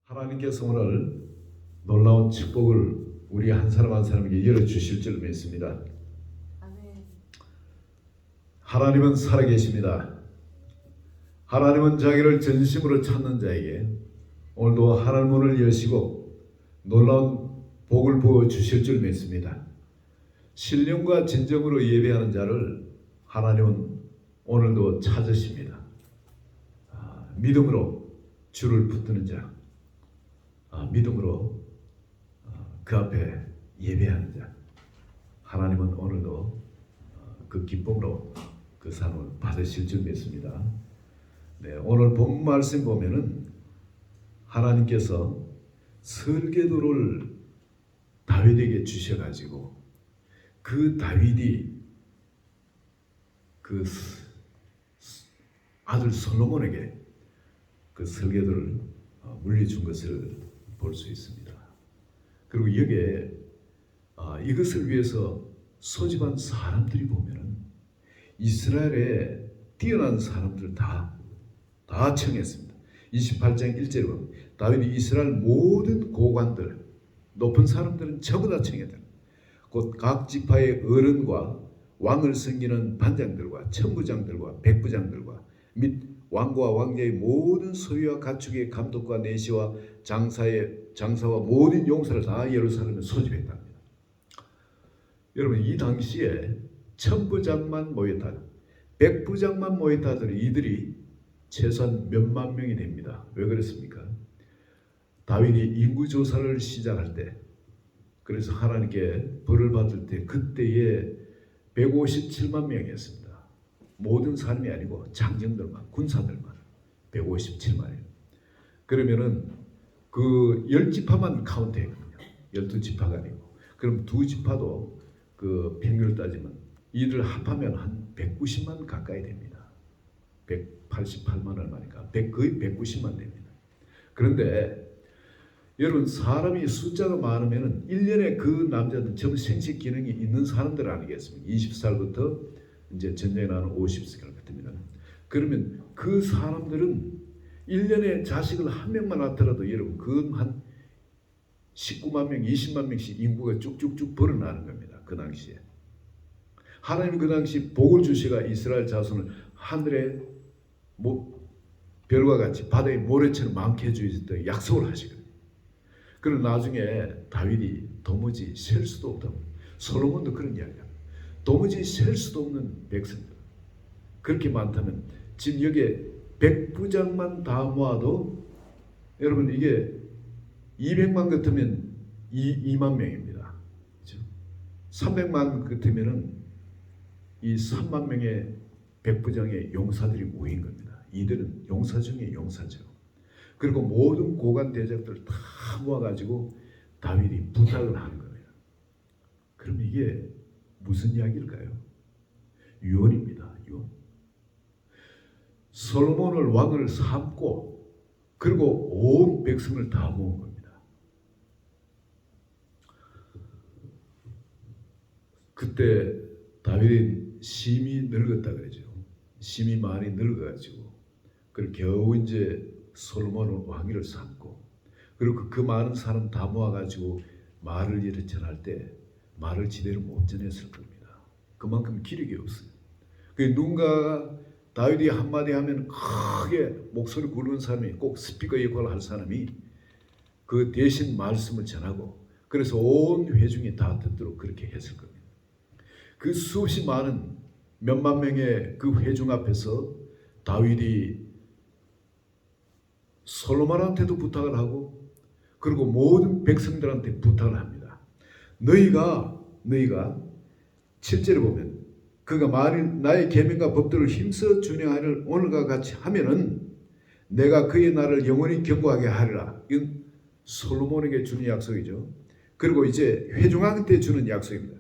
하나님께서 오늘 놀라운 축복을 우리 한 사람 한 사람에게 열어주실 줄 믿습니다. 아멘. 하나님은 살아계십니다. 하나님은 자기를 전심으로 찾는 자에게 오늘도 하늘 문을 여시고 놀라운 복을 부어주실 줄 믿습니다. 신령과 진정으로 예배하는 자를 하나님은 오늘도 찾으십니다. 믿음으로 주를 붙드는 자, 믿음으로 그 앞에 예배하는 자, 하나님은 오늘도 그 기쁨으로 그 상을 받으실 줄 믿습니다. 네, 오늘 본 말씀 보면은 하나님께서 설계도를 다윗에게 주셔가지고 그 다윗이 그 아들 솔로몬에게 그 설계도를 물려준 것을 볼 수 있습니다. 그리고 여기에 이것을 위해서 소집한 사람들이 보면은 이스라엘에 뛰어난 사람들 다 청했습니다. 28장 1절에 보면 다윗이 이스라엘 모든 고관들, 높은 사람들은 전부 다 청했다. 곧 각 지파의 어른과 왕을 섬기는 반장들과 천부장들과 백부장들과 및 왕과 왕자의 모든 소유와 가축의 감독과 내시와 장사와 모든 용사를 다 예루살렘에 소집했답니다. 여러분, 이 당시에 천부장만 모였다, 백부장만 모였다 하더라도 이들이 최소한 몇만 명이 됩니다. 왜 그랬습니까? 다윗이 인구조사를 시작할 때, 그래서 하나님께 벌을 받을 때 그때에 157만 명이었습니다. 모든 사람이 아니고 장정들만, 군사들만 157만이에요. 그러면은 그 10지파만 카운트했거든요. 12지파가 아니고. 그럼 두 지파도 그 평균을 따지면 이들 합하면 한 190만 가까이 됩니다. 188만 얼마니까 거의 190만 됩니다. 그런데 여러분, 사람이 숫자가 많으면은 1년에 그 남자들 전부 생식 기능이 있는 사람들 아니겠습니까? 20살부터 이제 전쟁에 나는 50살 같으면, 그러면 그 사람들은 1년에 자식을 한 명만 낳더라도 여러분 그건 한 19만 명, 20만 명씩 인구가 쭉쭉쭉 벌어나는 겁니다. 그 당시에 하나님 그 당시 복을 주시가 이스라엘 자손을 하늘의 별과 같이 바다의 모래처럼 많게 해주셨다 약속을 하시거든요. 그리고 나중에 다윗이 도무지 셀 수도 없다, 솔로몬도 그런 이야기합니다. 도무지 셀 수도 없는 백성들, 그렇게 많다면 지금 여기에 백부장만 다 모아도 여러분 이게 200만 같으면 2만 명입니다. 그렇죠? 300만 같으면은 이 3만 명의 백부장의 용사들이 모인 겁니다. 이들은 용사 중에 용사죠. 그리고 모든 고관 대장들 다 모아가지고 다윗이 부탁을 하는 거예요. 그럼 이게 무슨 이야기일까요? 유언입니다. 유언. 솔로몬을 왕을 삼고 그리고 온 백성을 다 모은 겁니다. 그때 다윗은 심히 늙었다 그러죠. 심히 많이 늙어가지고 그리고 겨우 이제 솔로몬은 왕위를 삼고, 그리고 그 많은 사람 다 모아가지고 말을 이렇게 전할 때 말을 제대로 못 전했을 겁니다. 그만큼 기력이 없어요. 그 누군가 다윗이 한마디 하면 크게 목소리 부르는 사람이, 꼭 스피커 역할을 할 사람이 그 대신 말씀을 전하고, 그래서 온 회중이 다 듣도록 그렇게 했을 겁니다. 그 수없이 많은 몇만 명의 그 회중 앞에서 다윗이 솔로몬한테도 부탁을 하고 그리고 모든 백성들한테 부탁을 합니다. 너희가 7절에 보면 그가 만일 나의 계명과 법도를 힘써 준행하기를 오늘과 같이 하면은 내가 그의 나를 영원히 견고하게 하리라. 이건 솔로몬에게 주는 약속이죠. 그리고 이제 회중한테 주는 약속입니다.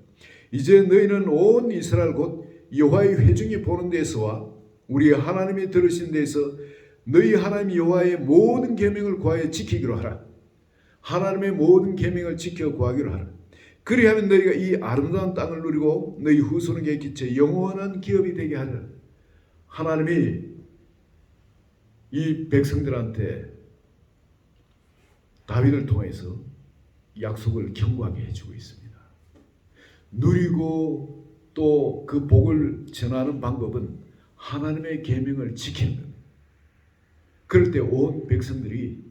이제 너희는 온 이스라엘 곧 여호와의 회중이 보는 데서와 우리 하나님이 들으신 데서 너희 하나님 여호와의 모든 계명을 구하여 지키기로 하라. 하나님의 모든 계명을 지켜 구하기로 하라. 그리하면 너희가 이 아름다운 땅을 누리고 너희 후손에게 기체 영원한 기업이 되게 하리라. 하나님이 이 백성들한테 다윗을 통해서 약속을 견고하게 해주고 있습니다. 누리고 또 그 복을 전하는 방법은 하나님의 계명을 지키는 겁니다. 그럴 때 온 백성들이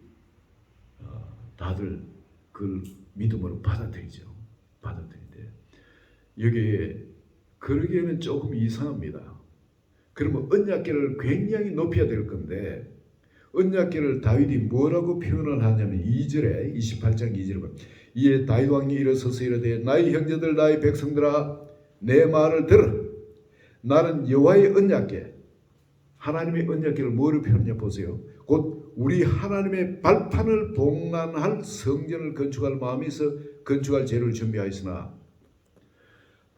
다들 그 믿음으로 받아들이죠. 받아들이는데 여기에 그러기에는 조금 이상합니다. 그러면 언약궤를 굉장히 높여야 될 건데 언약궤를 다윗이 뭐라고 표현을 하냐면 2절에 28장 2절에 보면 이에 다윗 왕이 일어서서 이르되 나의 형제들 나의 백성들아 내 말을 들으라. 나는 여호와의 언약궤 하나님의 언약궤를 뭐로 표현하냐 보세요. 곧 우리 하나님의 발판을 봉헌할 성전을 건축할 마음이 있어 건축할 재료를 준비하였으나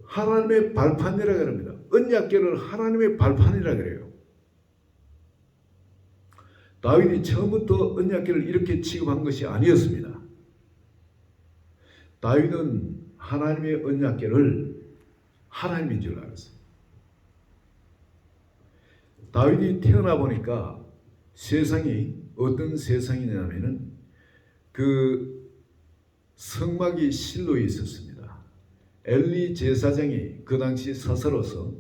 하나님의 발판이라 그럽니다. 언약궤를 하나님의 발판이라 그래요. 다윗이 처음부터 언약궤를 이렇게 취급한 것이 아니었습니다. 다윗은 하나님의 언약궤를 하나님인 줄 알았어요. 다윗이 태어나 보니까 세상이 어떤 세상이냐면은 그 성막이 실로에 있었습니다. 엘리 제사장이 그 당시 사사로서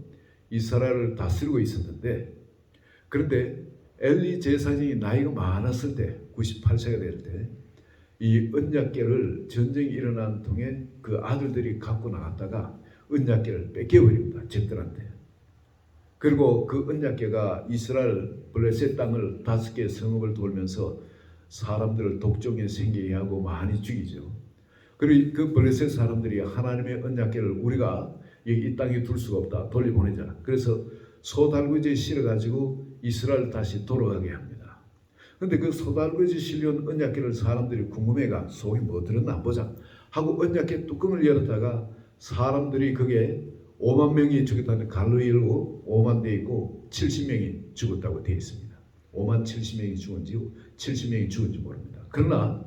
이스라엘을 다스리고 있었는데 그런데 엘리 제사장이 나이가 많았을 때 98세가 될 때 이 언약궤를 전쟁이 일어난 통에 그 아들들이 갖고 나갔다가 언약궤를 뺏겨버립니다. 적들한테. 그리고 그 언약궤가 이스라엘 블레셋 땅을 5개 성읍을 돌면서 사람들을 독종에 생기게 하고 많이 죽이죠. 그리고 그 블레셋 사람들이 하나님의 언약궤를 우리가 이 땅에 둘 수가 없다. 돌려보내자. 그래서 소달구지에 실어가지고 이스라엘 다시 돌아가게 합니다. 그런데 그 소달구지에 실려온 언약궤를 사람들이 궁금해가 속에 뭐 들었나 보자 하고 언약궤 뚜껑을 열었다가 사람들이 그게 5만 명이 죽었다는 갈로 열고 5만 돼 있고 70명이 죽었다고 되어 있습니다. 5만 70명이 죽은지 70명이 죽은지 모릅니다. 그러나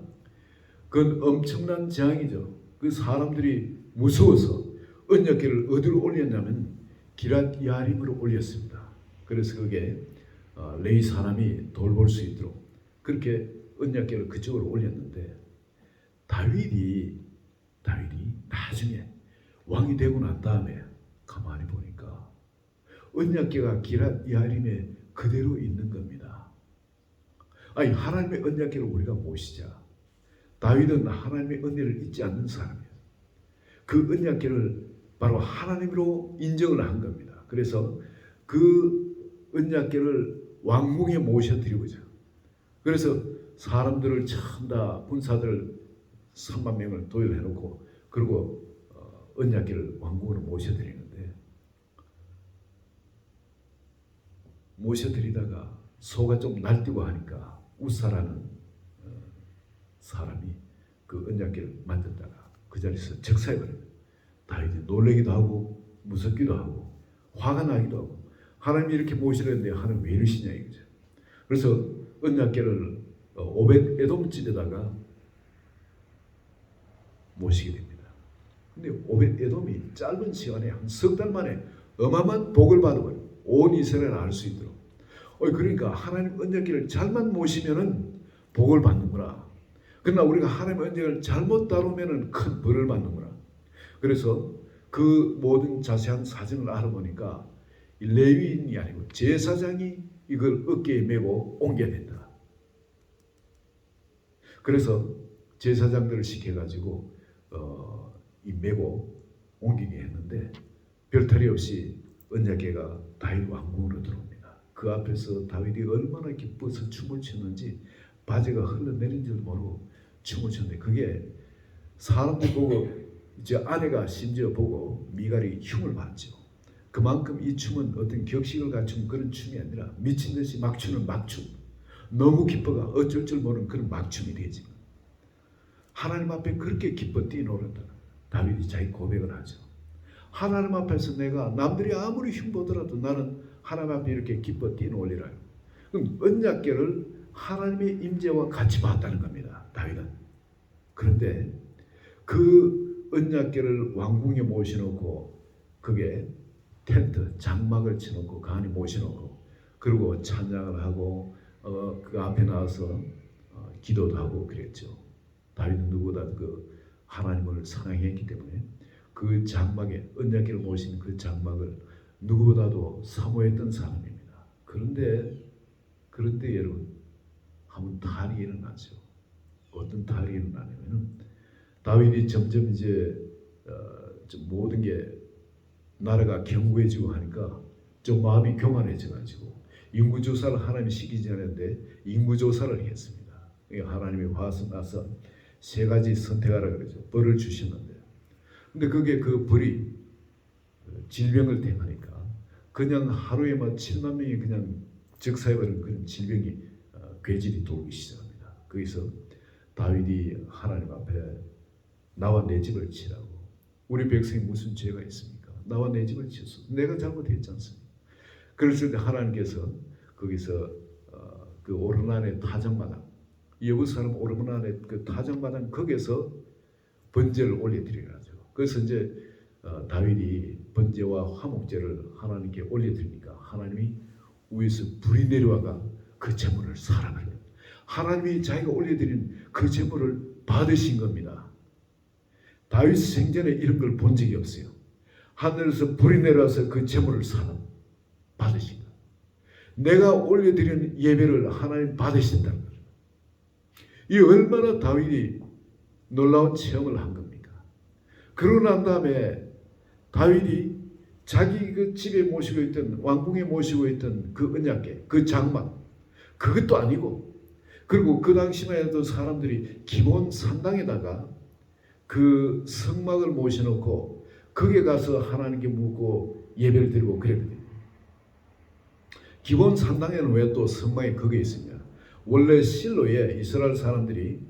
그건 엄청난 재앙이죠. 그 사람들이 무서워서 언약궤를 어디로 올렸냐면 기랏 야림으로 올렸습니다. 그래서 그게 레위 사람이 돌볼 수 있도록 그렇게 언약궤를 그쪽으로 올렸는데 다윗이 나중에 왕이 되고 난 다음에 가만히 보니까 언약궤가 기랏 야림에 그대로 있는 겁니다. 아니 하나님의 언약궤를 우리가 모시자. 다윗은 하나님의 은혜를 잊지 않는 사람이에요. 그 언약궤를 바로 하나님으로 인정을 한 겁니다. 그래서 그 언약궤를 왕궁에 모셔드리고자. 그래서 사람들을 전부 다 군사들 3만 명을 도열해놓고 그리고 언약궤를 왕궁으로 모셔드리는데 모셔드리다가 소가 좀 날뛰고 하니까 우사라는 사람이 그 언약궤를 만졌다가 그 자리에서 즉사해버립니다. 다윗이 놀라기도 하고 무섭기도 하고 화가 나기도 하고 하나님이 이렇게 모시려는데 하나님 왜 이러시냐 이거죠. 그래서 언약궤를 오벳 에돔 집에다가 모시게 됩니다. 근데 오벳 에돔이 짧은 시간에 한 석 달 만에 어마어마한 복을 받아버려요. 온 이스라엘 알 수 있도록. 그러니까 하나님 언약궤를 잘만 모시면은 복을 받는구나. 그러나 우리가 하나님의 언약을 잘못 다루면은 큰 벌을 받는구나. 그래서 그 모든 자세한 사정을 알아보니까 레위인이 아니고 제사장이 이걸 어깨에 메고 옮겨야 된다. 그래서 제사장들을 시켜가지고 이 메고 옮기게 했는데 별탈이 없이 언약궤가 다윗 왕궁으로 들어옵니다. 그 앞에서 다윗이 얼마나 기뻐서 춤을 췄는지 바지가 흘러내린 줄 모르고 춤을 췄는데 그게 사람들 보고 이제 아내가 심지어 보고 미갈이 흉을 봤죠. 그만큼 이 춤은 어떤 격식을 갖춘 그런 춤이 아니라 미친 듯이 막 추는 막춤. 너무 기뻐가 어쩔 줄 모르는 그런 막춤이 되지. 하나님 앞에 그렇게 기뻐 뛰노른다. 다윗이 자기 고백을 하죠. 하나님 앞에서 내가 남들이 아무리 흉보더라도 나는 하나님 앞에 이렇게 기뻐 뛰노리라. 그럼 언약궤를 하나님의 임재와 같이 봤다는 겁니다. 다윗은. 그런데 그 언약궤를 왕궁에 모셔놓고 그게 텐트, 장막을 쳐놓고 그 안에 모셔놓고 그리고 찬양을 하고 그 앞에 나와서 기도도 하고 그랬죠. 다윗은 누구보다 그 하나님을 사랑했기 때문에 그 장막에 언약궤를 모신 그 장막을 누구보다도 사모했던 사람입니다. 그런데 여러분 한번 탈이 일어나죠. 어떤 탈이 일어나냐면은 다윗이 점점 이제 모든 게 나라가 견고해지고 하니까 좀 마음이 교만해져가지고 인구조사를 하나님이 시키지 않았는데 인구조사를 했습니다. 하나님이 화서 나서 세 가지 선택하라 그러죠. 벌을 주셨는데, 근데 그게 그 벌이 질병을 택하니까 그냥 하루에 막 7만 명이 그냥 즉사해버린 그런 질병이 괴질이 돌기 시작합니다. 거기서 다윗이 하나님 앞에 나와 내 집을 치라고. 우리 백성이 무슨 죄가 있습니까? 나와 내 집을 치소. 내가 잘못했지 않습니까? 그랬을 때 하나님께서 거기서 그 오르난의 타작마당, 여부사람 오르난의 그 타작마당 거기서 번제를 올려드리라죠. 그래서 이제 다윗이 번제와 화목제를 하나님께 올려드리니까 하나님이 위에서 불이 내려와가 그 제물을 살아버려요. 하나님이 자기가 올려드린 그 제물을 받으신 겁니다. 다윗 생전에 이런 걸 본 적이 없어요. 하늘에서 불이 내려와서 그 제물을 살아 받으신 거예요. 내가 올려드린 예배를 하나님 받으신다는 거예요. 이 얼마나 다윗이 놀라운 체험을 한 겁니까? 그러고 난 다음에 다윗이 자기 그 집에 모시고 있던 왕궁에 모시고 있던 그 언약궤, 그 장막, 그것도 아니고, 그리고 그 당시만 해도 사람들이 기본 산당에다가 그 성막을 모셔놓고 거기에 가서 하나님께 묻고 예배를 드리고 그랬거든요. 기본 산당에는 왜 또 성막이 거기에 있습니까? 원래 실로에 이스라엘 사람들이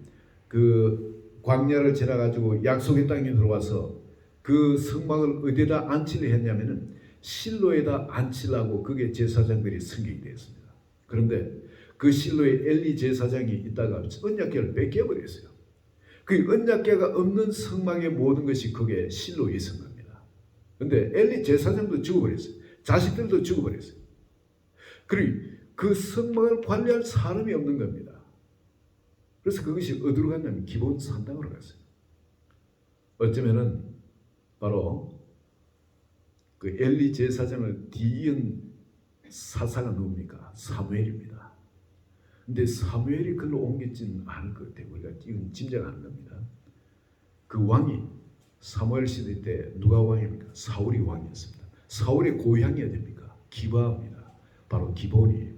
그 광야를 지나가지고 약속의 땅에 들어와서 그 성막을 어디에다 안치를 했냐면은 실로에다 안치라고 그게 제사장들이 승격이 되었습니다. 그런데 그 실로에 엘리 제사장이 있다가 언약궤를 뺏겨버렸어요. 그 언약궤가 없는 성막의 모든 것이 그게 실로에 있은 겁니다. 그런데 엘리 제사장도 죽어버렸어요. 자식들도 죽어버렸어요. 그리고 그 성막을 관리할 사람이 없는 겁니다. 그래서 그것이 어디로 갔냐면 기본 산당으로 갔어요. 어쩌면은 바로 그 엘리 제사장을 뒤이은 사사가 누굽니까? 사무엘입니다. 근데 사무엘이 글로 옮겼지는 않을 것 같아요. 우리가 이건 짐작하는 겁니다. 그 왕이 사무엘 시대 때 누가 왕입니까? 사울이 왕이었습니다. 사울의 고향이 어디입니까? 기바입니다. 바로 기본이에요.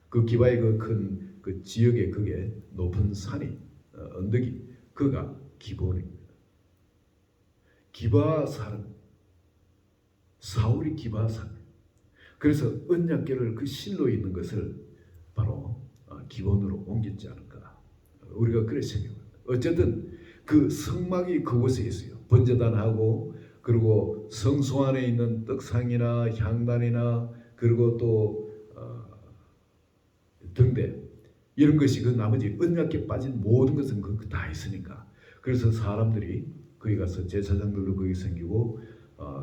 그 기바의 그 큰 그 지역에 그게 높은 산이 언덕이 그가 기본입니다. 기바 사람, 사울이 기바 사람. 그래서 언약궤를 그 실로에 있는 것을 바로 기본으로 옮겼지 않을까. 우리가 그렇게 생각합니다. 어쨌든 그 성막이 그곳에 있어요. 번제단하고 그리고 성소 안에 있는 떡상이나 향단이나 그리고 또 등대 이런 것이 그 나머지 언약궤 빠진 모든 것은 그 다 있으니까. 그래서 사람들이 거기 가서 제사장들도 거기 생기고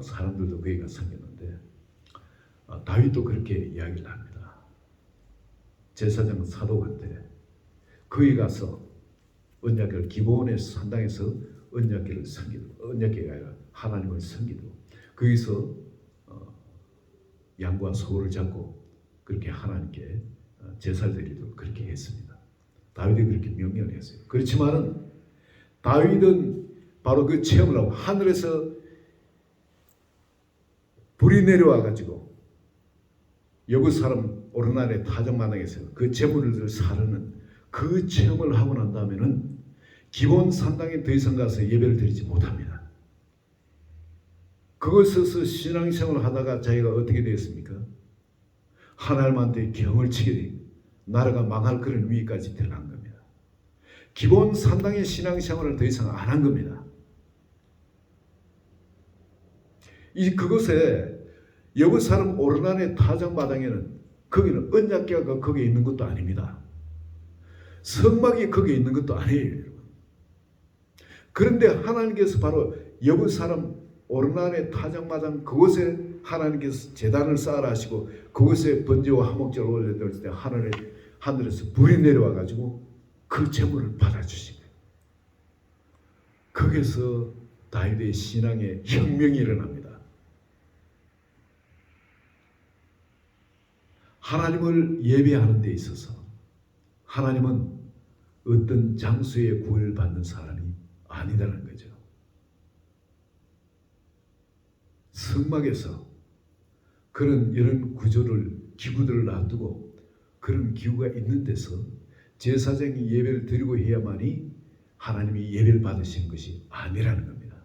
사람들도 거기 가서 생겼는데 다윗도 그렇게 이야기를 합니다. 제사장 사독한테 거기 가서 언약궤를 기본의 산당에서 언약궤를 섬기도, 언약궤가 아니라 하나님을 섬기도 거기서 양과 소를 잡고 그렇게 하나님께 제사를 드리도록 그렇게 했습니다. 다윗이 그렇게 명령을 했어요. 그렇지만은 다윗은 바로 그 체험을 하고 하늘에서 불이 내려와 가지고 여부 사람 오르난의 타작마당에서 그 제물을 사르는 그 체험을 하고 난 다음에는 기본 산당에 더 이상 가서 예배를 드리지 못합니다. 그것에서 신앙생활을 하다가 자기가 어떻게 되었습니까? 하나님한테 경을 치게 돼 나라가 망할 그런 위기까지 들어간 겁니다. 기본 산당의 신앙생활을 더 이상 안 한 겁니다. 그곳에 여부 사람 오르난의 타작마당에는 거기는 언약궤가 거기에 있는 것도 아닙니다. 성막이 거기에 있는 것도 아니에요. 그런데 하나님께서 바로 여부 사람 오르난의 타작마당 그곳에 하나님께서 제단을 쌓으라 하시고 그곳에 번제와 화목제를 올려드릴 때 하늘에서 불이 내려와 가지고 그 제물을 받아주신 거예요. 거기서 다윗의 신앙의 혁명이 일어납니다. 하나님을 예배하는 데 있어서 하나님은 어떤 장소에 구별받는 사람이 아니다라는 거죠. 성막에서 이런 기구들을 놔두고 그런 기구가 있는 데서 제사장이 예배를 드리고 해야만이 하나님이 예배를 받으신 것이 아니라는 겁니다.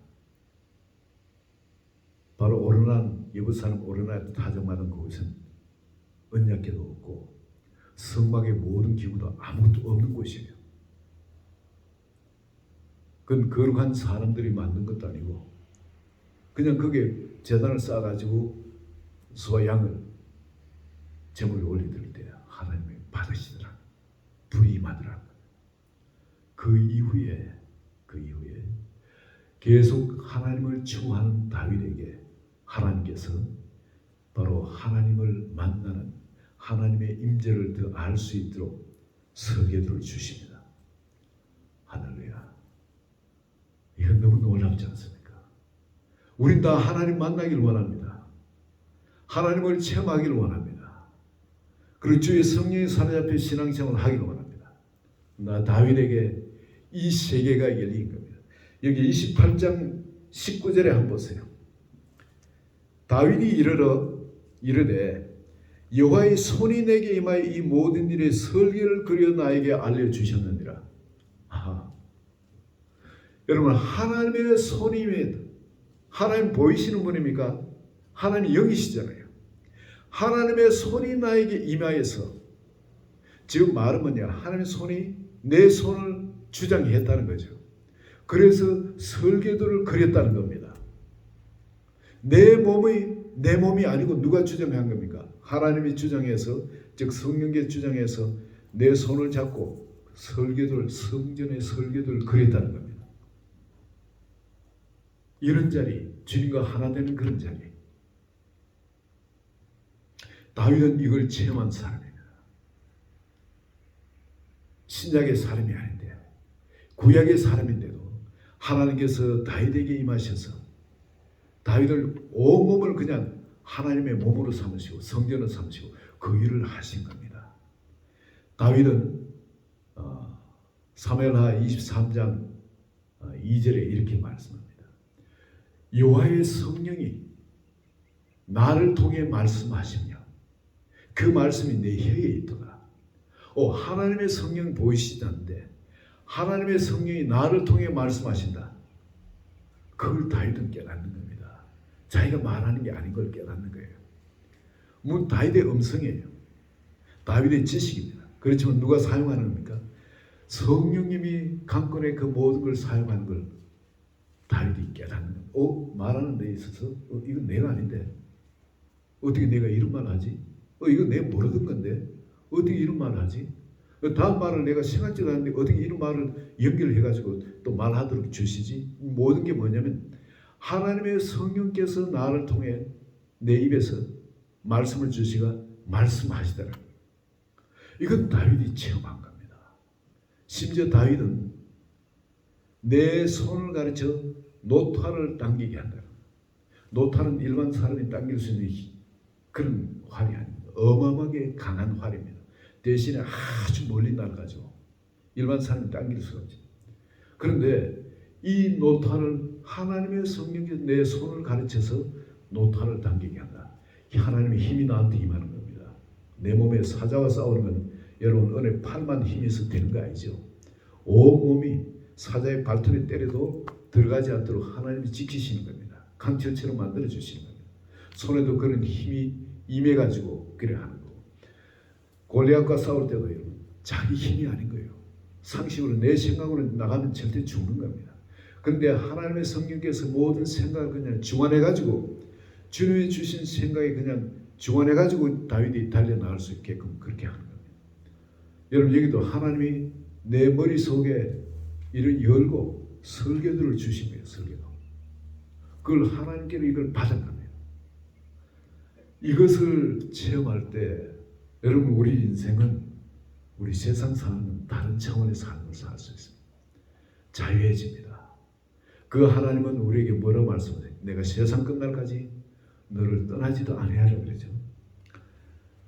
바로 오르난 예루살렘 오르난 타작받은 그곳은 언약궤도 없고 성막의 모든 기구도 아무것도 없는 곳이에요. 그건 거룩한 사람들이 만든 것도 아니고 그냥 거기에 제단을 쌓아가지고 소와 양을 제물을 올리들 때 하나님이 받으시더라. 불이 임하더라. 그 이후에 계속 하나님을 추구하는 다윗에게 하나님께서 바로 하나님을 만나는 하나님의 임재를 더 알 수 있도록 설계도를 주십니다. 할렐루야. 이건 너무 놀랍지 않습니까? 우린 다 하나님 만나기를 원합니다. 하나님을 체험하기를 원합니다. 그리고 주의 성령이 사로잡혀 신앙생활을 하기를 원합니다. 다윗에게 이 세계가 열린 겁니다. 여기 28장 19절에 한번 보세요. 다윗이 이르되 여호와의 손이 내게 임하여 이 모든 일의 설계를 그려 나에게 알려주셨느니라. 여러분, 하나님의 손이 하나님 보이시는 분입니까? 하나님이 영이시잖아요. 하나님의 손이 나에게 임하여서, 지금 말은 뭐냐? 하나님의 손이 내 손을 주장했다는 거죠. 그래서 설계도를 그렸다는 겁니다. 내 몸이 아니고 누가 주장한 겁니까? 하나님이 주장해서, 즉 성령께 주장해서 내 손을 잡고 성전의 설계도를 그렸다는 겁니다. 이런 자리, 주님과 하나 되는 그런 자리. 다윗은 이걸 체험한 사람입니다. 신약의 사람이 아닌데, 구약의 사람인데도 하나님께서 다윗에게 임하셔서 다윗을 온몸을 그냥 하나님의 몸으로 삼으시고 성전을 삼으시고 그 일을 하신 겁니다. 다윗은 사무엘하 23장 2절에 이렇게 말씀합니다. 여호와의 성령이 나를 통해 말씀하시며 그 말씀이 내 혀에 있도다. 하나님의 성령 보이시다는데 하나님의 성령이 나를 통해 말씀하신다. 그걸 다윗은 깨닫는 겁니다. 자기가 말하는 게 아닌 걸 깨닫는 거예요. 다윗의 음성이에요. 다윗의 지식입니다. 그렇지만 누가 사용하는 겁니까? 성령님이 강권의 그 모든 걸 사용하는 걸 다윗이 깨닫는 거예요. 말하는 데 있어서 이건 내가 아닌데 어떻게 내가 이런 말 하지? 이건 내가 모르던 건데 어떻게 이런 말을 하지? 다음 말을 내가 생각지도 않는데 어떻게 이런 말을 연결해가지고 또 말하도록 주시지? 모든 게 뭐냐면 하나님의 성령께서 나를 통해 내 입에서 말씀을 주시가 말씀하시더라. 이건 다윗이 체험한 겁니다. 심지어 다윗은 내 손을 가르쳐 노타를 당기게 한다. 노타는 일반 사람이 당길 수 있는 그런 활이 아닙니다. 어마어마하게 강한 활입니다. 대신에 아주 멀리 날아가죠. 일반 사람이 당길 수가 없죠. 그런데 이 노타를 하나님의 성령께서 내 손을 가르쳐서 노타를 당기게 한다. 하나님의 힘이 나한테 임하는 겁니다. 내 몸에 사자와 싸우는 건 여러분 어느 팔만 힘이 있어도 되는 거 아니죠. 온몸이 사자의 발톱에 때려도 들어가지 않도록 하나님이 지키시는 겁니다. 강철처럼 만들어 주시는 겁니다. 손에도 그런 힘이 임해가지고 그래 하는 거고, 골리앗과 싸울 때도 여러분 자기 힘이 아닌 거예요. 상식으로 내 생각으로 나가면 절대 죽는 겁니다. 그런데 하나님의 성령께서 모든 생각을 그냥 중환해가지고 주님이 주신 생각이 그냥 중환해가지고 다윗이 달려나갈 수 있게끔 그렇게 하는 겁니다. 여러분 여기도 하나님이 내 머릿속에 이를 열고 설계도를 주신 거예요. 설계도. 그걸 하나님께로 이걸 받은 겁니다. 이것을 체험할 때 여러분 우리 인생은 우리 세상 사는 다른 차원의 삶을 살 수 있습니다. 자유해집니다. 그 하나님은 우리에게 뭐라고 말씀하세요? 내가 세상 끝날까지 너를 떠나지도 아니하라 그러죠.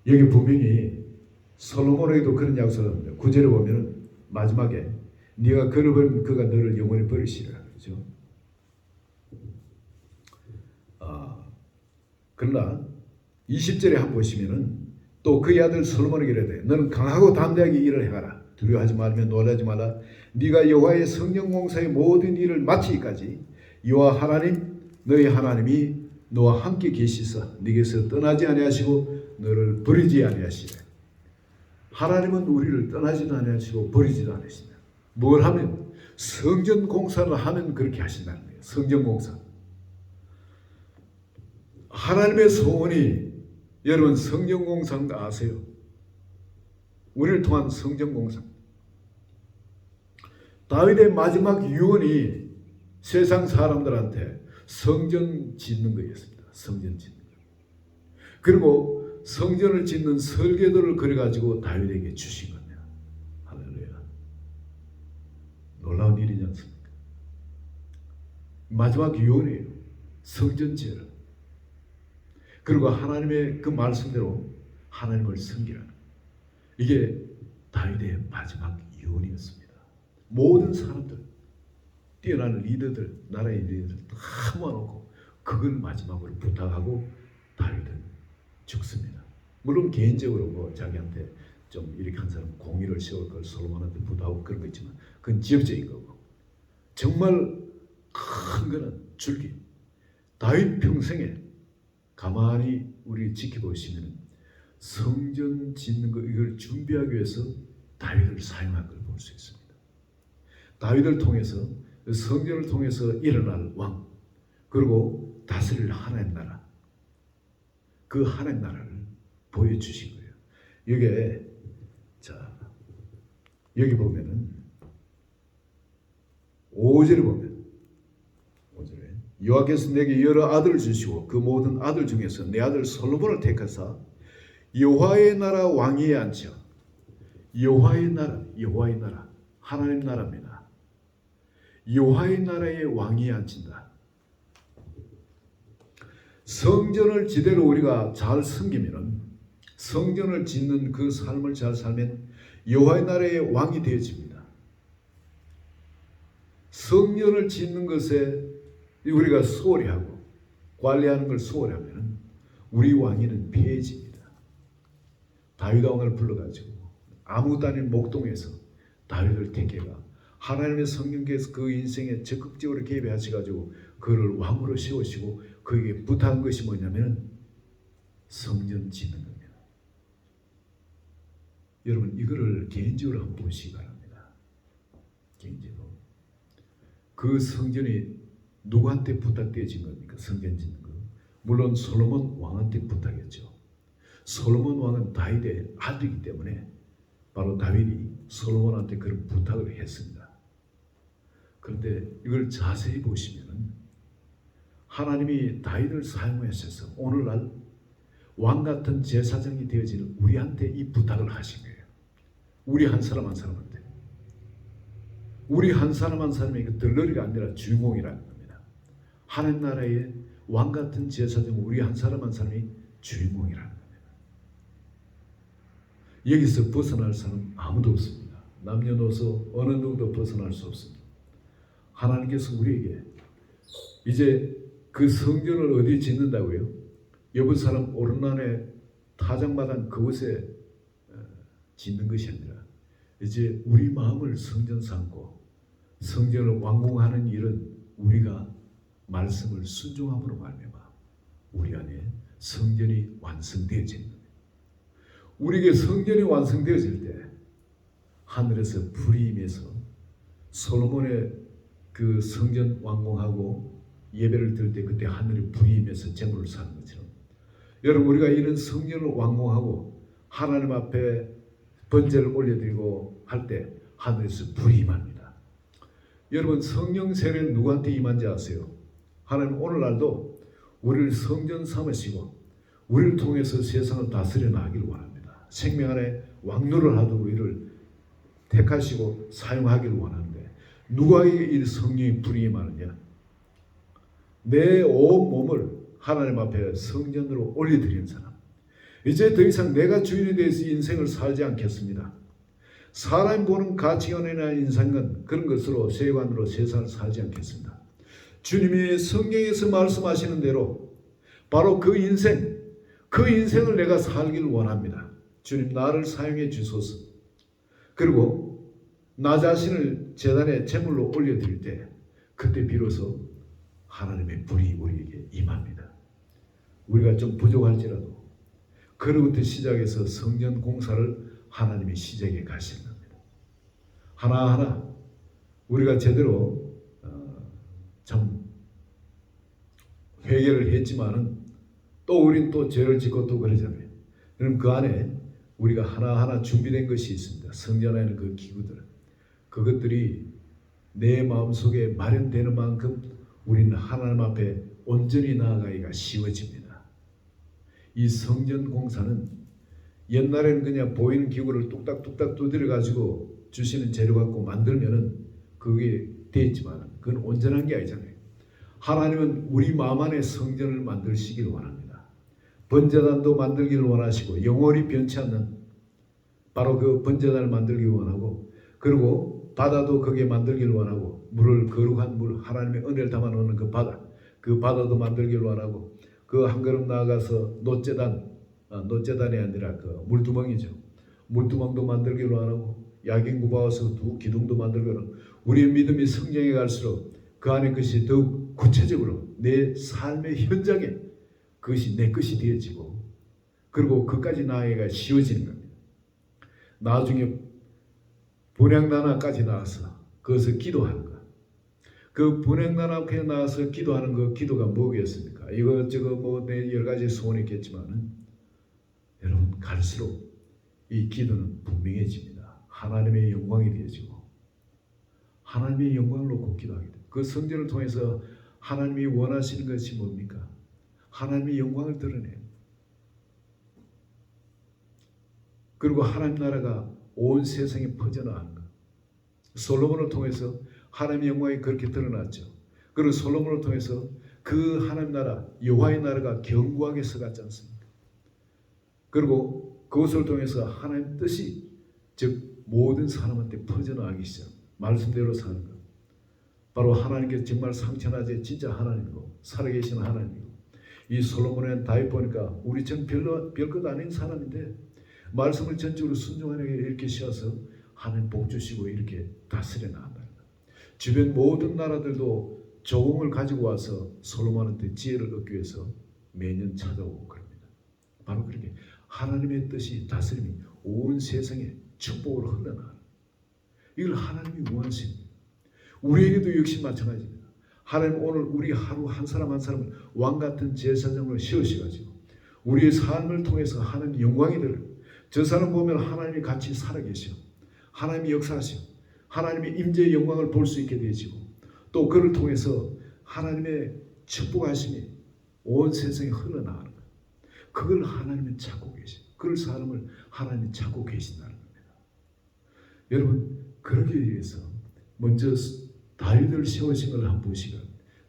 여기 분명히 솔로몬에게도 그런 약속을 합니다. 9절에 보면 마지막에 네가 그를 버리면 그가 너를 영원히 버리시리라 그러죠. 그러나 20절에 한번 보시면은 또 그의 아들 솔로몬에게 이르되 너는 강하고 담대하게 일을 행하라. 두려워하지 말며 놀라지 말라. 네가 여호와의 성령 공사의 모든 일을 마치기까지 여호와 하나님 너희 하나님이 너와 함께 계시사 네게서 떠나지 아니하시고 너를 버리지 아니하시래. 하나님은 우리를 떠나지도 아니하시고 버리지도 않으신다. 뭘 하면? 성전 공사를 하면 그렇게 하신다는 거예요. 성전 공사. 하나님의 소원이 여러분 성전 공사인 아세요? 우리를 통한 성전 공사. 다윗의 마지막 유언이 세상 사람들한테 성전 짓는 거였습니다. 성전 짓는 거. 그리고 성전을 짓는 설계도를 그려가지고 다윗에게 주신 겁니다. 할렐루야. 놀라운 일이지 않습니까? 마지막 유언이에요. 성전 지으라. 그리고 하나님의 그 말씀대로 하나님을 섬기라. 이게 다윗의 마지막 유언이었습니다. 모든 사람들, 뛰어난 리더들, 나라의 리더들 다 모아놓고 그걸 마지막으로 부탁하고 다윗은 죽습니다. 물론 개인적으로 뭐 자기한테 좀 이렇게 한 사람 공의를 세울 걸 솔로몬한테 부탁하고 그런 거 있지만 그건 지역적인 거고 정말 큰 거는 줄기. 다윗 평생에 가만히 우리 지켜보시면 성전 짓는 거 이걸 준비하기 위해서 다윗을 사용한 걸 볼 수 있습니다. 다윗을 통해서 성전을 통해서 일어날 왕 그리고 다스릴 하나님 나라 그 하나님 나라를 보여주신 거예요. 이게 자 여기 보면은 5절에 보면 5절에 여호와께서 내게 여러 아들을 주시고 그 모든 아들 중에서 내 아들 솔로몬을 택하사 여호와의 나라 왕위에 앉혀 여호와의 나라 하나님 나라입니다. 여호와의 나라의 왕위에 앉힌다. 성전을 제대로 우리가 잘 섬기면은 성전을 짓는 그 삶을 잘 살면 여호와의 나라의 왕이 되어집니다. 성전을 짓는 것에 우리가 소홀히 하고 관리하는 걸 소홀히 하면 우리 왕위는 피해집니다. 다윗 왕을 불러가지고 아무것도 아닌 목동에서 다윗을 택해가 하나님의 성령께서 그 인생에 적극적으로 개입하셔가지고 그를 왕으로 세우시고 그에게 부탁한 것이 뭐냐면 성전 짓는 겁니다. 여러분 이거를 개인적으로 한번 보시기 바랍니다. 개인적으로 그 성전이 누구한테 부탁되어진 겁니까? 성전 짓는 거. 물론 솔로몬 왕한테 부탁했죠. 솔로몬 왕은 다윗의 아들이기 때문에 바로 다윗이 솔로몬한테 그런 부탁을 했습니다. 그런데 이걸 자세히 보시면 하나님이 다윗을 사용하셔서 오늘날 왕 같은 제사장이 되어질 우리한테 이 부탁을 하신 거예요. 우리 한 사람 한 사람한테. 우리 한 사람 한 사람이 들러리가 아니라 주인공이라는 겁니다. 하나님 나라의 왕 같은 제사장 우리 한 사람 한 사람이 주인공이라는 겁니다. 여기서 벗어날 사람 아무도 없습니다. 남녀노소 어느 누구도 벗어날 수 없습니다. 하나님께서 우리에게 이제 그 성전을 어디에 짓는다고요? 옆 사람 오른안에 타작마당 그곳에 짓는 것이 아니라 이제 우리 마음을 성전 삼고 성전을 완공하는 일은 우리가 말씀을 순종함으로 말미암아 우리 안에 성전이 완성되어지는 겁니다. 우리에게 성전이 완성되어질 때 하늘에서 불이 임해서 솔로몬의 그 성전 완공하고 예배를 드릴 때 그때 하늘에 불이 임해서 제물을 사는 것처럼 여러분 우리가 이런 성전을 완공하고 하나님 앞에 번제를 올려드리고 할 때 하늘에서 불이 임합니다. 여러분 성령 세례는 누구한테 임한지 아세요? 하나님 오늘날도 우리를 성전 삼으시고 우리를 통해서 세상을 다스려 나가기를 원합니다. 생명 안에 왕노를 하도록 우리를 택하시고 사용하기를 원하는데 누구에게 이 성령이 불이 임하느냐? 내 온 몸을 하나님 앞에 성전으로 올려드리는 사람. 이제 더 이상 내가 주인에 대해서 인생을 살지 않겠습니다. 사람이 보는 가치관이나 인생은 그런 것으로 세관으로 세상을 살지 않겠습니다. 주님이 성경에서 말씀하시는 대로 바로 그 인생을 내가 살기를 원합니다. 주님 나를 사용해 주소서. 그리고 나 자신을 제단에 제물로 올려드릴 때 그때 비로소 하나님의 불이 우리에게 임합니다. 우리가 좀 부족할지라도 그로부터 시작해서 성전 공사를 하나님이 시작해 가시는 겁니다. 하나하나 우리가 제대로 참 회개를 했지만은 또 우린 또 죄를 짓고 또 그러잖아요. 그럼 그 안에 우리가 하나하나 준비된 것이 있습니다. 성전 안에는 그 기구들, 그것들이 내 마음속에 마련되는 만큼 우리는 하나님 앞에 온전히 나아가기가 쉬워집니다. 이 성전 공사는 옛날에는 그냥 보이는 기구를 뚝딱뚝딱 두드려 가지고 주시는 재료 갖고 만들면은 그게 되었지만 그건 온전한 게 아니잖아요. 하나님은 우리 마음 안에 성전을 만드시길 원합니다. 번제단도 만들기를 원하시고 영원히 변치 않는 바로 그 번제단을 만들기 원하고, 그리고 바다도 거기에 만들기를 원하고, 물을 거룩한 물 하나님의 은혜를 담아 놓는 그 바다도 만들기를 원하고, 그 한 걸음 나아가서 노제단이 아니라 그 물두멍이죠. 물두멍도 만들기를 원하고, 야긴구바와서 두 기둥도 만들기를 원하고, 우리의 믿음이 성장해 갈수록 그 안에 것이 더욱 구체적으로 내 삶의 현장에 그것이 내 것이 되어지고, 그리고 그까지 나아가기가 쉬워지는 겁니다. 나중에 분향단화까지 나와서 그것을 기도하는 것. 그 분향단 앞에 나와서 기도하는 그 기도가 뭐겠습니까? 이것저것 뭐 내 여러 가지 소원이 있겠지만은 여러분 갈수록 이 기도는 분명해집니다. 하나님의 영광이 되어지고 하나님의 영광을 놓고 기도하게 됩니다. 그 성전을 통해서 하나님이 원하시는 것이 뭡니까? 하나님의 영광을 드러내요. 그리고 하나님 나라가 온 세상에 퍼져나가는 것. 솔로몬을 통해서 하나님의 영광이 그렇게 드러났죠. 그리고 솔로몬을 통해서 그 하나님 나라, 여호와의 나라가 견고하게 서갔지 않습니까? 그리고 그것을 통해서 하나님 뜻이 즉 모든 사람한테 퍼져나가기 시작. 말씀대로 사는 것. 바로 하나님께서 정말 상천하지 진짜 하나님이고 살아계신 하나님이고, 이 솔로몬은 다윗 보니까 우리 전 별것 아닌 사람인데 말씀을 전적으로 순종하게 이렇게 씌어서 하나님 복 주시고 이렇게 다스려 나간다. 주변 모든 나라들도 조공을 가지고 와서 솔로몬한테 지혜를 얻기 위해서 매년 찾아오고 그럽니다. 바로 그렇게 하나님의 뜻이 다스림이 온 세상에 축복으로 흘러나가는, 이걸 하나님이 원하십니다. 우리에게도 역시 마찬가지입니다. 하나님 오늘 우리 하루 한 사람 한 사람을 왕같은 제사장으로 세우셔가지고 우리의 삶을 통해서 하나님 영광이 들어요. 저 사람 보면 하나님이 같이 살아계셔. 하나님이 역사하시고 하나님의 임재의 영광을 볼 수 있게 되어지고, 또 그를 통해서 하나님의 축복하심이 온 세상에 흘러나가는 거예요. 그걸 하나님은 찾고 계셔. 그럴 사람을 하나님이 찾고 계신다는 겁니다. 여러분 그러기 위해서 먼저 다윗을 세우신 걸 한번 보시고,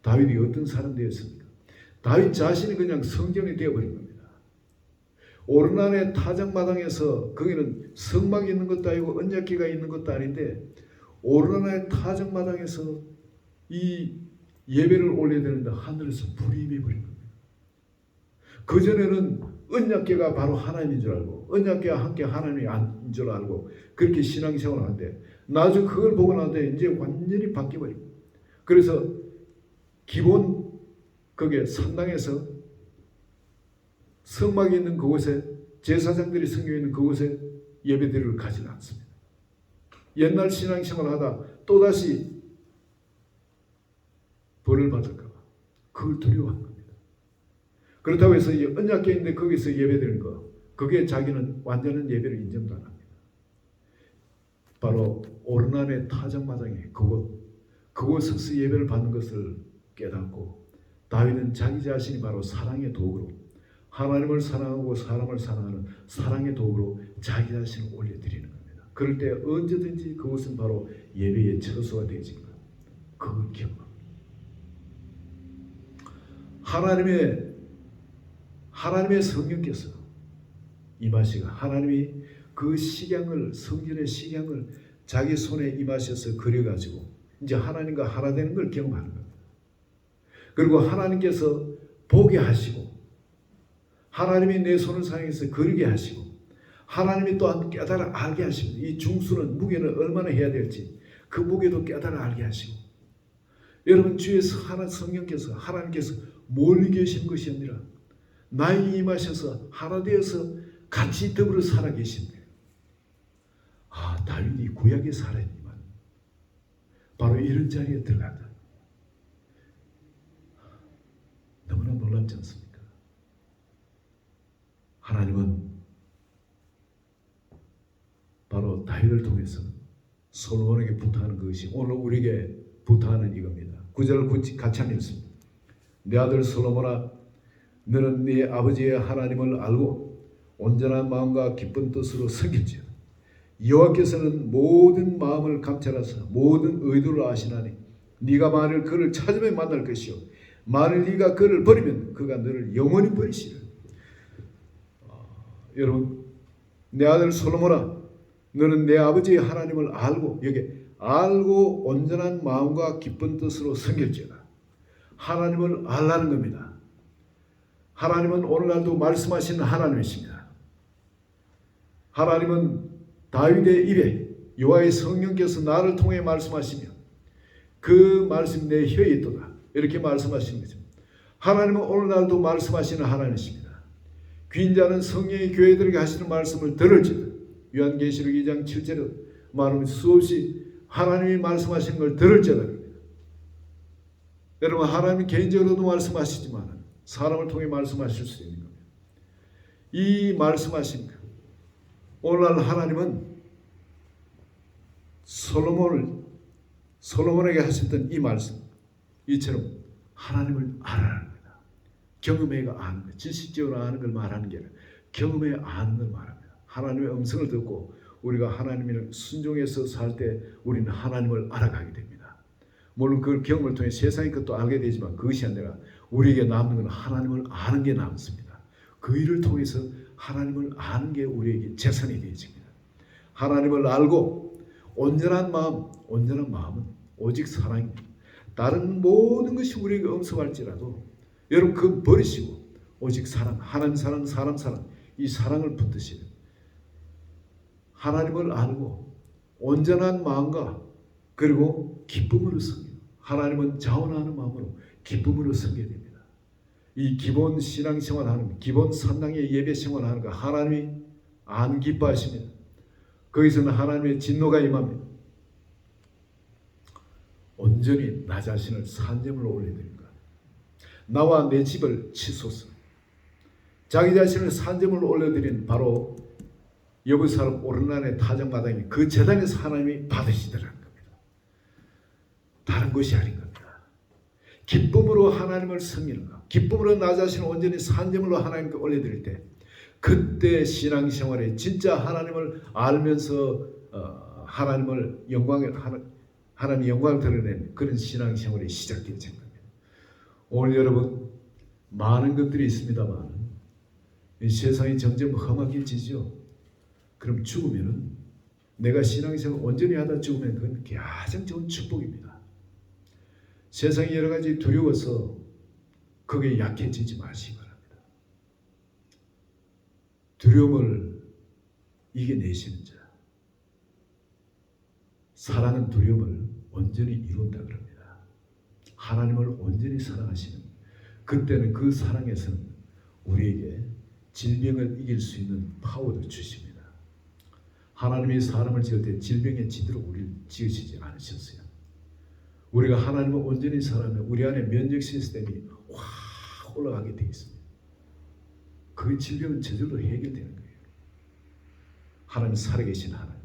다윗이 어떤 사람 되었습니까? 다윗 자신이 그냥 성전이 되어버린 겁니다. 오르난의 타작마당에서, 거기는 성막이 있는 것도 아니고 언약궤가 있는 것도 아닌데 오르난의 타작마당에서 이 예배를 올려야 되는데 하늘에서 불이 임해버린 겁니다. 그전에는 언약궤가 바로 하나님인 줄 알고 언약궤와 함께 하나님이 아닌 줄 알고 그렇게 신앙생활을 하는데, 나중에 그걸 보고 나는데 이제 완전히 바뀌어버린 거예요. 그래서 기본 거기에 산당에서 성막이 있는 그곳에 제사장들이 섬겨 있는 그곳에 예배드리러 가지는 않습니다. 옛날 신앙생활을 하다 또다시 벌을 받을까 봐 그걸 두려워한 겁니다. 그렇다고 해서 언약궤인데 거기서 예배드리는 거, 그게 자기는 완전한 예배를 인정도 안 합니다. 바로 오르난의 타작마당에 그곳에서 예배를 받는 것을 깨닫고 다윗은 자기 자신이 바로 사랑의 도구로, 하나님을 사랑하고 사람을 사랑하는 사랑의 도구로 자기 자신을 올려드리는 겁니다. 그럴 때 언제든지 그것은 바로 예배의 처소가 되어진 거예요. 그걸 기억합니다. 하나님의 성령께서 임하시고 하나님이 그 식양을 성전의 식양을 자기 손에 임하셔서 그려가지고 이제 하나님과 하나 되는 걸 경험하는 겁니다. 그리고 하나님께서 보게 하시고 하나님이 내 손을 사용해서 그리게 하시고 하나님이 또한 깨달아 알게 하시고 이 중수는 무게는 얼마나 해야 될지 그 무게도 깨달아 알게 하시고 여러분 주의 성령께서 하나님께서 멀리 계신 것이 아니라 나에게 임하셔서 하나 되어서 같이 더불어 살아 계신데 다윗이 구약의 살아있지만 바로 이런 자리에 들어간다. 너무나 놀랍지 않습니까? 하나님은 바로 다윗을 통해서 솔로몬에게 부탁하는 것이 오늘 우리에게 부탁하는 이겁니다. 9절을 같이 한번 읽습니다. 내 아들 솔로몬아 너는 네 아버지의 하나님을 알고 온전한 마음과 기쁜 뜻으로 섬길지어다. 여호와께서는 모든 마음을 감찰하사 모든 의도를 아시나니 네가 만일 그를 찾으면 만날 것이요 만일 네가 그를 버리면 그가 너를 영원히 버리시리라. 여러분 내 아들 솔로몬아 너는 내 아버지의 하나님을 알고 여기 알고 온전한 마음과 기쁜 뜻으로 섬길지어다. 하나님을 알라는 겁니다. 하나님은 오늘날도 말씀하시는 하나님이십니다. 하나님은 다윗의 입에 여호와의 성령께서 나를 통해 말씀하시며 그 말씀 내 혀에 있도다 이렇게 말씀하시는 거죠. 하나님은 오늘날도 말씀하시는 하나님이십니다. 귀인 자는 성령의 교회들에게 하시는 말씀을 들을지어다. 요한계시록 2장 7절에 말하면 수없이 하나님이 말씀하시는 걸 들을지어다. 여러분 하나님은 개인적으로도 말씀하시지만 사람을 통해 말씀하실 수 있는 겁니다. 이 말씀하신 것 오늘날 하나님은 솔로몬에게 하셨던 이 말씀 이처럼 하나님을 알아야 합니다. 경험해가 아는 것, 지식적으로 아는 걸 말하는 게 아니라 경험해 아는 걸 말합니다. 하나님의 음성을 듣고 우리가 하나님을 순종해서 살 때 우리는 하나님을 알아가게 됩니다. 물론 그 경험을 통해 세상의 것도 알게 되지만 그것이 아니라 우리에게 남는 건 하나님을 아는 게 남습니다. 그 일을 통해서 하나님을 아는 게 우리에게 재산이 되어집니다. 하나님을 알고 온전한 마음은 오직 사랑입니다. 다른 모든 것이 우리에게 엄습할지라도 여러분 그건 버리시고 오직 사랑, 하나님 사랑, 사람 사랑 이 사랑을 붙드시는 하나님을 알고 온전한 마음과 그리고 기쁨으로 섬기는 하나님은 자원하는 마음으로 기쁨으로 섬겨야 됩니다. 이 기본 신앙생활하는 기본 산당의 예배 생활하는 거 하나님이 안 기뻐하십니다. 거기서는 하나님의 진노가 임합니다. 온전히 나 자신을 산제물로 올려드린 것. 나와 내 집을 치소서. 자기 자신을 산제물로 올려드린 바로 여부사람 오르난의 타작마당이 그 제단에서 하나님이 받으시더라는 겁니다. 다른 것이 아닌 겁니다. 기쁨으로 하나님을 섬기는 것, 기쁨으로 나 자신을 온전히 산제물로 하나님께 올려드릴 때 그때 신앙생활에 진짜 하나님을 알면서 하나님의 영광을 드러내는 그런 신앙생활이 시작되어진 겁니다. 오늘 여러분 많은 것들이 있습니다만 이 세상이 점점 험악해지죠. 그럼 죽으면은 내가 신앙생활 온전히 하다 죽으면 그건 가장 좋은 축복입니다. 세상이 여러 가지 두려워서 거기에 약해지지 마시기 바랍니다. 두려움을 이겨내시는 자. 사랑은 두려움을 온전히 이룬다 그럽니다. 하나님을 온전히 사랑하시는 그때는 그 사랑에서는 우리에게 질병을 이길 수 있는 파워도 주십니다. 하나님이 사람을 지을 때 질병에 지도록 우리를 지으시지 않으셨어요. 우리가 하나님을 온전히 사랑하면 우리 안에 면역 시스템이 확 올라가게 되어 있습니다. 그 질병은 저절로 해결되는 거예요. 하나님 살아계신 하나님,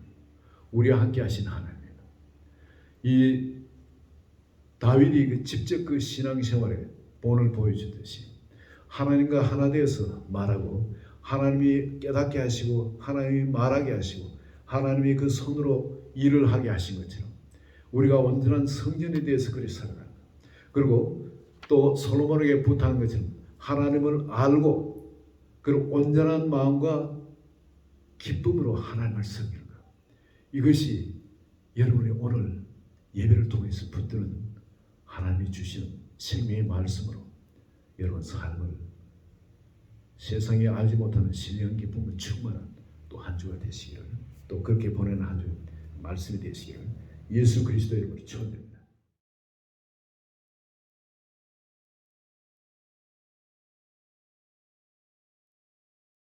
우리와 함께 하신 하나님입니다. 이 다윗이 직접 그 신앙생활에 본을 보여주듯이 하나님과 하나 되어서 말하고 하나님이 깨닫게 하시고 하나님이 말하게 하시고 하나님이 그 손으로 일을 하게 하신 것처럼 우리가 온전한 성전에 대해서 그리 살아가는 그리고 또 솔로몬에게 부탁한 것처럼 하나님을 알고 그리고 온전한 마음과 기쁨으로 하나님을 섬기는 것. 이것이 여러분의 오늘 예배를 통해서 붙드는 하나님이 주신 생명의 말씀으로 여러분 삶을 세상에 알지 못하는 신령 기쁨을 충만한 또 한 주가 되시기를, 또 그렇게 보내는 한 주 말씀이 되시기를 예수 그리스도의 이름으로 축원드립니다.